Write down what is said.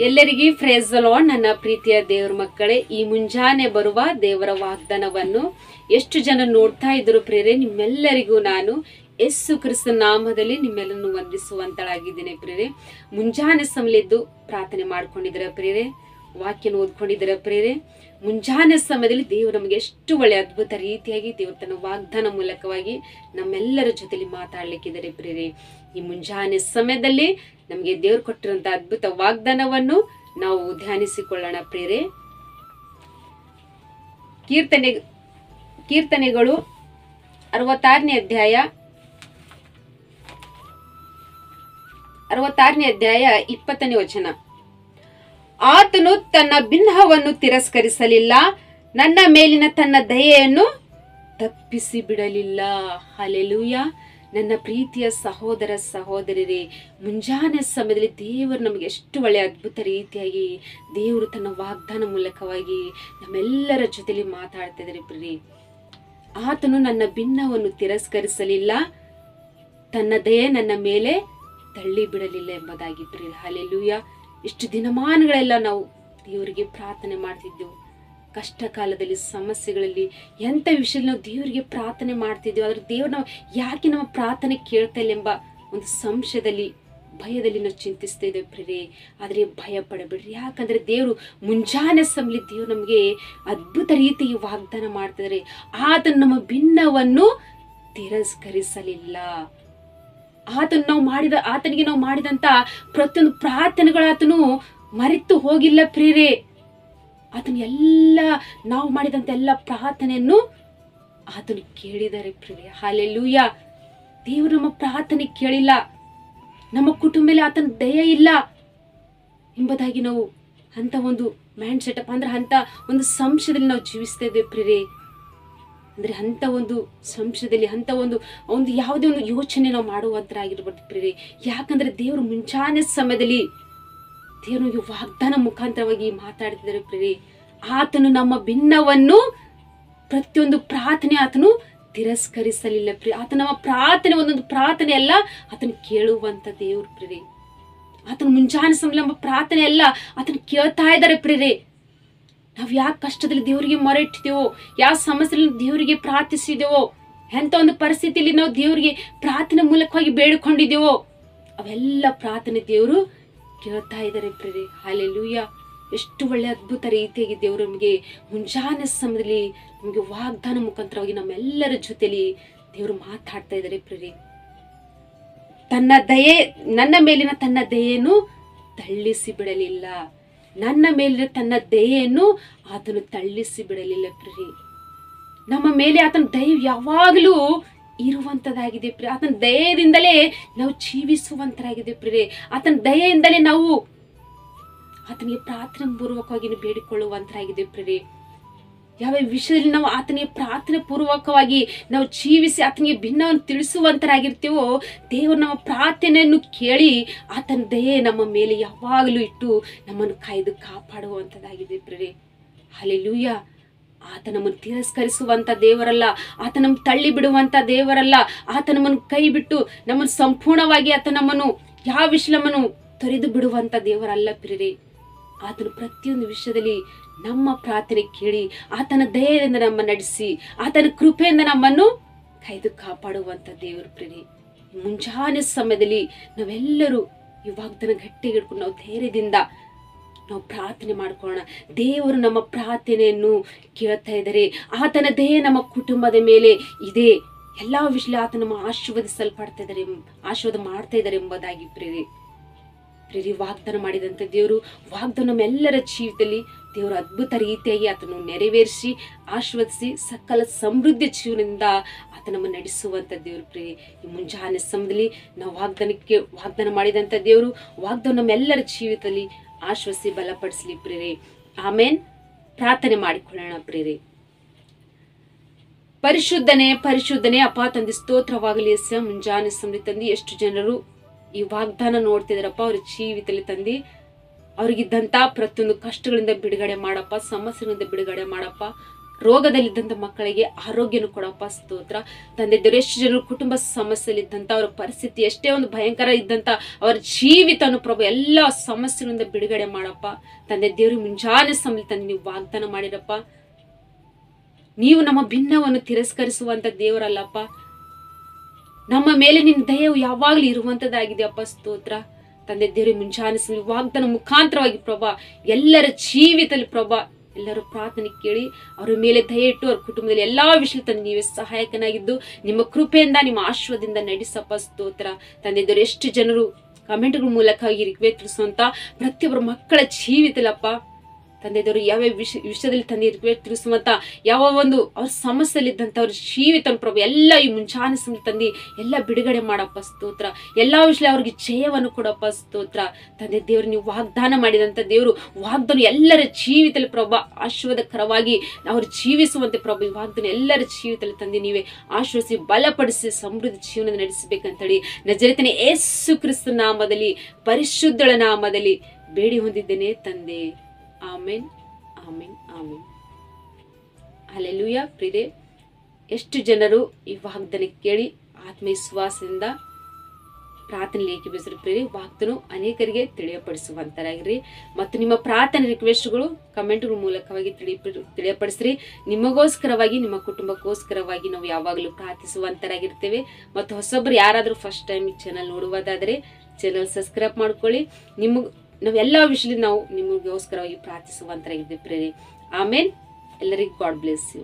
ಎಲ್ಲರಿಗೂ price the lord. ನನ್ನ ಪ್ರೀತಿಯ ದೇವರ ಮಕ್ಕಳೇ, ಈ ಮುಂಜಾನೆ ಬರುವ ದೇವರ ವಾಗ್ದಾನವನ್ನು ಎಷ್ಟು ಜನ ನೋಡ್ತಾ ಇದ್ರು ಪ್ರೇರೆ, ನಿಮ್ಮೆಲ್ಲರಿಗೂ ನಾನು ಯೇಸು ಕ್ರಿಸ್ತನ ನಾಮದಲ್ಲಿ ನಿಮ್ಮೆಲ್ಲರನ್ನು ವಂದಿಸುವಂತಳಾಗಿದ್ದೇನೆ ಪ್ರೇರೆ. ಮುಂಜಾನೆ ಸಮಯದ್ದು ಪ್ರಾರ್ಥನೆ ಮಾಡ್ಕೊಂಡಿದ್ದೀರ ಪ್ರೇರೆ, ವಾಕ್ಯನ ಓದ್ಕೊಂಡಿದ್ದೀರ ಪ್ರೇರೆ. ಮುಂಜಾನೆ ಸಮಯದಲ್ಲಿ ದೇವರು ನಮಗೆ ಎಷ್ಟು ಒಳ್ಳೆ ಅದ್ಭುತ ರೀತಿಯಾಗಿ ದೇವರು ತನ್ನ ವಾಗ್ದಾನ ಮೂಲಕವಾಗಿ ನಮ್ಮೆಲ್ಲರ ಜೊತೆಲಿ ಮಾತಾಡ್ಲಿಕ್ಕಿದ್ದಾರೆ ಪ್ರೇರೆ. ಈ ಮುಂಜಾನೆ ಸಮಯದಲ್ಲಿ ನಮಗೆ ದೇವರು ಕೊಟ್ಟಿರುವಂತ ಅದ್ಭುತ ವಾಗ್ದಾನವನ್ನು ನಾವು ಧ್ಯಾನಿಸಿಕೊಳ್ಳೋಣ ಪ್ರೇರೆ. ಕೀರ್ತನೆಗಳು 66ನೇ ಅಧ್ಯಾಯ 20ನೇ ವಚನ. ಆತನು ತನ್ನ ಬಿನ್ನಹವನ್ನು ತಿರಸ್ಕರಿಸಲಿಲ್ಲ, ನನ್ನ ಮೇಲಿನ ತನ್ನ ದಯೆಯನ್ನು ತಪ್ಪಿಸಿ ಬಿಡಲಿಲ್ಲ. ಹಲ್ಲೆಲೂಯ. ನನ್ನ ಪ್ರೀತಿಯ ಸಹೋದರ ಸಹೋದರಿಯರೇ, ಮುಂಜಾನೆ ಸಮಯದಲ್ಲಿ ದೇವರು ನಮಗೆ ಎಷ್ಟು ಒಳ್ಳೆಯ ಅದ್ಭುತ ರೀತಿಯಾಗಿ ದೇವರು ತನ್ನ ವಾಗ್ದಾನ ಮೂಲಕವಾಗಿ ನಮ್ಮೆಲ್ಲರ ಜೊತೆಲಿ ಮಾತಾಡ್ತಾ ಇದ್ದಾರೆ ಪ್ರಿಯರೇ. ಆತನು ನನ್ನ ಬಿನ್ನಹವನ್ನು ತಿರಸ್ಕರಿಸಲಿಲ್ಲ, ತನ್ನ ದಯೆ ನನ್ನ ಮೇಲೆ ತಳ್ಳಿ ಬಿಡಲಿಲ್ಲ ಎಂಬುದಾಗಿ ಪ್ರಿಯರೇ. ಹಲ್ಲೆಲೂಯ. ಇಷ್ಟು ದಿನಮಾನಗಳೆಲ್ಲ ನಾವು ದೇವರಿಗೆ ಪ್ರಾರ್ಥನೆ ಮಾಡ್ತಿದ್ದೆವು. ಕಷ್ಟ ಕಾಲದಲ್ಲಿ, ಸಮಸ್ಯೆಗಳಲ್ಲಿ, ಎಂಥ ವಿಷಯದಲ್ಲಿ ನಾವು ದೇವರಿಗೆ ಪ್ರಾರ್ಥನೆ ಮಾಡ್ತಿದ್ದೆವು. ಆದ್ರೆ ದೇವ್ರು ನಾವು ಯಾಕೆ ನಮ್ಮ ಪ್ರಾರ್ಥನೆ ಕೇಳ್ತಾ ಇಲ್ಲ ಎಂಬ ಒಂದು ಸಂಶಯದಲ್ಲಿ, ಭಯದಲ್ಲಿ ನಾವು ಚಿಂತಿಸ್ತಾ ಇದ್ದೇವೆ ಪ್ರಿಯರೇ. ಆದರೆ ಭಯ ಪಡಬೇಡ್ರಿ, ಯಾಕಂದ್ರೆ ದೇವರು ಮುಂಜಾನೆ ಸಮಯದಲ್ಲಿ ದೇವರು ನಮಗೆ ಅದ್ಭುತ ರೀತಿಯಾಗಿ ವಾಗ್ದಾನ ಮಾಡ್ತಿದ್ದಾರೆ. ಆತನು ನಮ್ಮ ಭಿನ್ನವನ್ನು ತಿರಸ್ಕರಿಸಲಿಲ್ಲ. ಆತನಿಗೆ ನಾವು ಮಾಡಿದಂತ ಪ್ರತಿಯೊಂದು ಪ್ರಾರ್ಥನೆಗಳು ಆತನು ಮರೆತು ಹೋಗಿಲ್ಲ ಪ್ರಿಯರೇ. ಆತನು ನಾವು ಮಾಡಿದಂತ ಎಲ್ಲ ಪ್ರಾರ್ಥನೆಯನ್ನು ಆತನು ಕೇಳಿದ್ದಾರೆ ಪ್ರಿಯರೇ. ಹಲ್ಲೆಲೂಯ. ದೇವರು ನಮ್ಮ ಪ್ರಾರ್ಥನೆ ಕೇಳಿಲ್ಲ, ನಮ್ಮ ಕುಟುಂಬದಲ್ಲಿ ಆತನ ದಯೆ ಇಲ್ಲ ಎಂಬುದಾಗಿ ನಾವು ಅಂತ ಒಂದು ಮೈಂಡ್ ಸೆಟಪ್ ಅಂದ್ರೆ ಅಂತ ಒಂದು ಸಂಶಯದಲ್ಲಿ ನಾವು ಜೀವಿಸ್ತಾ ಇದ್ದೇವೆ ಪ್ರಿಯರೇ. ಅಂದ್ರೆ ಅಂತ ಒಂದು ಸಂಶಯದಲ್ಲಿ, ಅಂತ ಒಂದು ಯಾವುದೇ ಒಂದು ಯೋಚನೆ ನಾವು ಮಾಡುವಂತರಾಗಿರ್ಬಾರ್ದು ಪ್ರಿಯರೇ. ಯಾಕಂದ್ರೆ ದೇವರು ಮುಂಚಾನೆ ಸಮಯದಲ್ಲಿ ದೇವರು ನಮಗೆ ವಾಗ್ದಾನ ಮುಖಾಂತರವಾಗಿ ಮಾತಾಡ್ತಿದ್ದಾರೆ ಪ್ರಿಯರೇ. ಆತನು ನಮ್ಮ ಭಿನ್ನವನ್ನು, ಪ್ರತಿಯೊಂದು ಪ್ರಾರ್ಥನೆ ಆತನು ತಿರಸ್ಕರಿಸಲಿಲ್ಲ ಪ್ರಿಯ. ಆತ ನಮ್ಮ ಪ್ರಾರ್ಥನೆ ಒಂದೊಂದು ಪ್ರಾರ್ಥನೆ ಎಲ್ಲ ಆತನು ಕೇಳುವಂತ ದೇವರು ಪ್ರಿಯರೇ. ಆತನು ಮುಂಚಾನೆ ಸಮಯ ನಮ್ಮ ಪ್ರಾರ್ಥನೆ ಎಲ್ಲ ಆತನು ಕೇಳ್ತಾ ಇದ್ದಾರೆ ಪ್ರಿಯರೇ. ನಾವು ಯಾವ ಕಷ್ಟದಲ್ಲಿ ದೇವರಿಗೆ ಮೊರೆ ಇಟ್ಟಿದ್ದೇವೋ, ಯಾವ ಸಮಸ್ಯೆಯಲ್ಲಿ ದೇವರಿಗೆ ಪ್ರಾರ್ಥಿಸಿದೆವೋ, ಎಂತ ಒಂದು ಪರಿಸ್ಥಿತಿಯಲ್ಲಿ ನಾವು ದೇವರಿಗೆ ಪ್ರಾರ್ಥನೆ ಮೂಲಕವಾಗಿ ಬೇಡಿಕೊಂಡಿದ್ದೇವೋ, ಅವೆಲ್ಲ ಪ್ರಾರ್ಥನೆ ದೇವರು ಕೇಳ್ತಾ ಇದ್ದಾರೆ ಪ್ರಿಯರೇ. ಹಲ್ಲೆಲೂಯ. ಎಷ್ಟು ಒಳ್ಳೆ ಅದ್ಭುತ ರೀತಿಯಾಗಿ ದೇವರು ನಮಗೆ ಮುಂಜಾನೆ ಸಮಯದಲ್ಲಿ ನಮಗೆ ವಾಗ್ದಾನ ಮುಖಾಂತರವಾಗಿ ನಮ್ಮೆಲ್ಲರ ಜೊತೆಲಿ ದೇವರು ಮಾತಾಡ್ತಾ ಇದ್ದಾರೆ ಪ್ರಿಯರೇ. ನನ್ನ ಮೇಲಿನ ತನ್ನ ದಯೆಯನ್ನು ತಳ್ಳಿಸಿ ಬಿಡಲಿಲ್ಲ, ನನ್ನ ಮೇಲಿನ ತನ್ನ ದಯೆಯನ್ನು ಆತನು ತಳ್ಳಿಸಿ ಬಿಡಲಿಲ್ಲ ಪ್ರಿಯರೇ. ನಮ್ಮ ಮೇಲೆ ಆತನ ದಯೆ ಯಾವಾಗಲೂ ಇರುವಂತದಾಗಿದೆ ಪ್ರಿಯ. ಆತನ ದಯೆಯಿಂದಲೇ ನಾವು ಜೀವಿಸುವಂತರಾಗಿದೆ ಪ್ರಿಯರೇ. ಆತನ ದಯೆಯಿಂದಲೇ ನಾವು ಆತನಿಗೆ ಪ್ರಾರ್ಥನೆ ಪೂರ್ವಕವಾಗಿ ಬೇಡಿಕೊಳ್ಳುವಂತರಾಗಿದೆ ಪ್ರಿಯರೇ. ಯಾವ ವಿಷಯದಲ್ಲಿ ನಾವು ಆತನಿಗೆ ಪ್ರಾರ್ಥನೆ ಪೂರ್ವಕವಾಗಿ ನಾವು ಜೀವಿಸಿ ಆತನಿಗೆ ಭಿನ್ನವನ್ನು ತಿಳಿಸುವಂತರಾಗಿರ್ತೀವೋ, ದೇವರು ನಮ್ಮ ಪ್ರಾರ್ಥನೆಯನ್ನು ಕೇಳಿ ಆತನ ದಯೆ ನಮ್ಮ ಮೇಲೆ ಯಾವಾಗಲೂ ಇಟ್ಟು ನಮ್ಮನ್ನು ಕಾಯ್ದು ಕಾಪಾಡುವಂತದಾಗಿದೆ ಪ್ರಿಯರೇ. ಹಲ್ಲೆಲೂಯ. ಆತ ನಮ್ಮನ್ನು ತಿರಸ್ಕರಿಸುವಂತ ದೇವರಲ್ಲ, ಆತ ನಮ್ಮನ್ನು ತಳ್ಳಿ ಬಿಡುವಂತ ದೇವರಲ್ಲ, ಆತ ನಮ್ಮನ್ನು ಕೈ ಬಿಟ್ಟು ನಮ್ಮನ್ನು ಸಂಪೂರ್ಣವಾಗಿ ಆತ ನಮ್ಮನ್ನು ಯಾವ ವಿಷಯ ನಮ್ಮನ್ನು ತೊರೆದು ಬಿಡುವಂತ ದೇವರಲ್ಲ ಪ್ರಿಯರೇ. ಆತನು ಪ್ರತಿಯೊಂದು ವಿಷಯದಲ್ಲಿ ನಮ್ಮ ಪ್ರಾರ್ಥನೆ ಕೇಳಿ ಆತನ ದಯೆಯಿಂದ ನಮ್ಮ ನಡೆಸಿ ಆತನ ಕೃಪೆಯಿಂದ ನಮ್ಮನ್ನು ಕಾಯ್ದು ಕಾಪಾಡುವಂತ ದೇವರು ಪ್ರಿಯರೇ. ಮುಂಜಾನೆ ಸಮಯದಲ್ಲಿ ನಾವೆಲ್ಲರೂ ಈ ವಾಗ್ದಾನ ಗಟ್ಟಿಗೆ ಹಿಡ್ಕೊಂಡು ನಾವು ಧೈರ್ಯದಿಂದ ನಾವು ಪ್ರಾರ್ಥನೆ ಮಾಡ್ಕೊಳ್ಳೋಣ. ದೇವರು ನಮ್ಮ ಪ್ರಾರ್ಥನೆಯನ್ನು ಕೇಳ್ತಾ ಇದ್ದಾರೆ. ಆತನ ದಯೆ ನಮ್ಮ ಕುಟುಂಬದ ಮೇಲೆ ಇದೆ. ಎಲ್ಲಾ ವಿಷಯ ಆತ ನಮ್ಮ ಆಶೀರ್ವಾದ ಮಾಡ್ತಾ ಇದ್ದಾರೆ ಎಂಬುದಾಗಿ ಪ್ರಿಯರೇ. ವಾಗ್ದಾನ ಮಾಡಿದಂತ ದೇವರು ವಾಗ್ದಾನ ನಮ್ಮೆಲ್ಲರ ಜೀವಿತದಲ್ಲಿ ದೇವರು ಅದ್ಭುತ ರೀತಿಯಾಗಿ ಆತನು ನೆರವೇರಿಸಿ ಆಶೀರ್ವದಿಸಿ ಸಕಲ ಸಮೃದ್ಧಿ ಜೀವನದಿಂದ ಆತ ನಮ್ಮ ನಡೆಸುವಂತ ದೇವರು ಪ್ರಿಯರೇ. ಈ ಮುಂಜಾನೆ ಸಮಯದಲ್ಲಿ ನಾವು ವಾಗ್ದಾನ ಮಾಡಿದಂತ ದೇವರು ವಾಗ್ದಾನ ನಮ್ಮೆಲ್ಲರ ಜೀವಿತದಲ್ಲಿ ಆಶ್ವಸಿ ಬಲಪಡಿಸಲಿ ಪ್ರಿಯರೇ. ಆಮೇನ್. ಪ್ರಾರ್ಥನೆ ಮಾಡಿಕೊಳ್ಳೋಣ ಪ್ರಿಯರೇ. ಪರಿಶುದ್ಧನೇ ಅಪ್ಪ ತಂದೆ, ಸ್ತೋತ್ರವಾಗಲಿ. ಮುಂಜಾನೆ ಸಮಯ ತಂದಿ ಎಷ್ಟು ಜನರು ಈ ವಾಗ್ದಾನ ನೋಡ್ತಿದಾರಪ್ಪ, ಅವ್ರ ಜೀವಿತದಲ್ಲಿ ತಂದಿ ಅವ್ರಿಗಿದ್ದಂತ ಪ್ರತಿಯೊಂದು ಕಷ್ಟಗಳಿಂದ ಬಿಡುಗಡೆ ಮಾಡಪ್ಪ, ಸಮಸ್ಯೆಗಳಿಂದ ಬಿಡುಗಡೆ ಮಾಡಪ್ಪ. ರೋಗದಲ್ಲಿದ್ದಂಥ ಮಕ್ಕಳಿಗೆ ಆರೋಗ್ಯನ ಕೊಡಪ್ಪ. ಸ್ತೋತ್ರ ತಂದೆ ದೇವರು. ಎಷ್ಟು ಜನರು ಕುಟುಂಬ ಸಮಸ್ಯೆಲಿದ್ದಂಥ ಅವರ ಪರಿಸ್ಥಿತಿ ಎಷ್ಟೇ ಒಂದು ಭಯಂಕರ ಇದ್ದಂಥ ಅವರ ಜೀವಿತನು ಪ್ರಭು ಎಲ್ಲ ಸಮಸ್ಯೆಗಳಿಂದ ಬಿಡುಗಡೆ ಮಾಡಪ್ಪ. ತಂದೆ ದೇವರು ಮುಂಜಾನೆ ಸಮಯ ತಂದೆ ನೀವು ವಾಗ್ದಾನ ಮಾಡಿರಪ್ಪ. ನೀವು ನಮ್ಮ ಭಿನ್ನವನ್ನು ತಿರಸ್ಕರಿಸುವಂತ ದೇವರಲ್ಲಪ್ಪ. ನಮ್ಮ ಮೇಲೆ ನಿನ್ನ ದಯವು ಯಾವಾಗಲೂ ಇರುವಂತದ್ದಾಗಿದೆಯಪ್ಪ. ಸ್ತೋತ್ರ ತಂದೆ ದೇವರಿಗೆ ಮುಂಜಾನೆ ಸಮಯ ವಾಗ್ದಾನ ಮುಖಾಂತರವಾಗಿ ಪ್ರಭಾ ಎಲ್ಲರ ಜೀವಿತದಲ್ಲಿ ಪ್ರಭಾ ಎಲ್ಲರೂ ಪ್ರಾರ್ಥನೆ ಕೇಳಿ ಅವರ ಮೇಲೆ ದಯ ಇಟ್ಟು ಅವ್ರ ಕುಟುಂಬದಲ್ಲಿ ಎಲ್ಲಾ ವಿಷಯ ತಂದು ನೀವೇ ಸಹಾಯಕನಾಗಿದ್ದು ನಿಮ್ಮ ಕೃಪೆಯಿಂದ ನಿಮ್ಮ ಆಶ್ರಯದಿಂದ ನಡೆಸಪ್ಪ. ಸ್ತೋತ್ರ ತಂದೆ ದೇವರು. ಎಷ್ಟು ಜನರು ಕಮೆಂಟ್ಗಳ ಮೂಲಕವಾಗಿ ರಿಕ್ವೆಸ್ಟ್ ತಿಳಿಸುವಂತ ಪ್ರತಿಯೊಬ್ಬರ ಮಕ್ಕಳ ಜೀವಿತಲ್ಲಪ್ಪ ತಂದೆ ದೇವರು ಯಾವ್ಯಾವ ವಿಷಯದಲ್ಲಿ ತಂದೆ ರಿಕ್ವೆಸ್ಟ್ ತಿಳಿಸುವಂತ ಯಾವ ಒಂದು ಅವ್ರ ಸಮಸ್ಯೆಲಿದ್ದಂತ ಅವ್ರ ಜೀವಿತ ಪ್ರಭು ಎಲ್ಲ ಈ ಮುಂಚಾನೆ ಸಮಯ ತಂದು ಎಲ್ಲ ಬಿಡುಗಡೆ ಮಾಡಪ್ಪ. ಸ್ತೋತ್ರ ಎಲ್ಲಾ ವಿಷಯ ಅವ್ರಿಗೆ ಜಯವನ್ನು ಕೊಡಪ್ಪ. ಸ್ತೋತ್ರ ತಂದೆ ದೇವರು. ನೀವು ವಾಗ್ದಾನ ಮಾಡಿದಂತ ದೇವರು ವಾಗ್ದಾನ ಎಲ್ಲರ ಜೀವಿತದಲ್ಲಿ ಪ್ರಭಾ ಆಶೀರ್ವಾದಕರವಾಗಿ ಅವ್ರು ಜೀವಿಸುವಂತೆ ಪ್ರಭು ಈ ವಾಗ್ದಾನ ಎಲ್ಲರ ಜೀವಿತದಲ್ಲಿ ತಂದೆ ನೀವೇ ಆಶ್ರಯಿಸಿ ಬಲಪಡಿಸಿ ಸಮೃದ್ಧಿ ಜೀವನ ನಡೆಸಬೇಕಂತೇಳಿ ನಜರೇತಿನ ಯೇಸು ಕ್ರಿಸ್ತ ನಾಮದಲ್ಲಿ ಪರಿಶುದ್ಧಳ ನಾಮದಲ್ಲಿ ಬೇಡಿ ಹೊಂದಿದ್ದೇನೆ ತಂದೆ. Amen amen amen. ಹಲ್ಲೆಲೂಯಾ. ಪ್ರಿಯರೇ, ಎಷ್ಟು ಜನರು ಈ ವಾಗ್ದಾನ ಕೇಳಿ ಆತ್ಮವಿಶ್ವಾಸದಿಂದ ಪ್ರಾರ್ಥನೆ ಏಕೀಭವಿಸಿದ್ರು ಪ್ರಿಯರೇ. ವಾಗ್ದಾನ ಅನೇಕರಿಗೆ ತಿಳಿಯಪಡಿಸುವಂತರಾಗಿರಿ ಮತ್ತು ನಿಮ್ಮ ಪ್ರಾರ್ಥನೆ ರಿಕ್ವೆಸ್ಟ್ಗಳು ಕಮೆಂಟ್ಗಳ ಮೂಲಕವಾಗಿ ತಿಳಿಯಪಡಿಸ್ರಿ. ನಿಮಗೋಸ್ಕರವಾಗಿ ನಿಮ್ಮ ಕುಟುಂಬಕ್ಕೋಸ್ಕರವಾಗಿ ನಾವು ಯಾವಾಗಲೂ ಪ್ರಾರ್ಥಿಸುವಂತರಾಗಿರ್ತೇವೆ. ಮತ್ತು ಹೊಸೊಬ್ಬರು ಯಾರಾದರೂ ಫಸ್ಟ್ ಟೈಮ್ ಈ ಚಾನಲ್ ನೋಡುವುದಾದರೆ ಚಾನಲ್ ಸಬ್ಸ್ಕ್ರೈಬ್ ಮಾಡ್ಕೊಳ್ಳಿ. ನಾವೆಲ್ಲ ವಿಷಯದಲ್ಲಿ ನಾವು ನಿಮಗೋಸ್ಕರವಾಗಿ ಪ್ರಾರ್ಥಿಸುವಂತರಾಗಿದ್ದೇವೆ ಪ್ರಿಯರೇ. ಆಮೇನ್. ಎಲ್ಲರಿಗೂ ಗಾಡ್ ಬ್ಲೆಸ್ ಯು.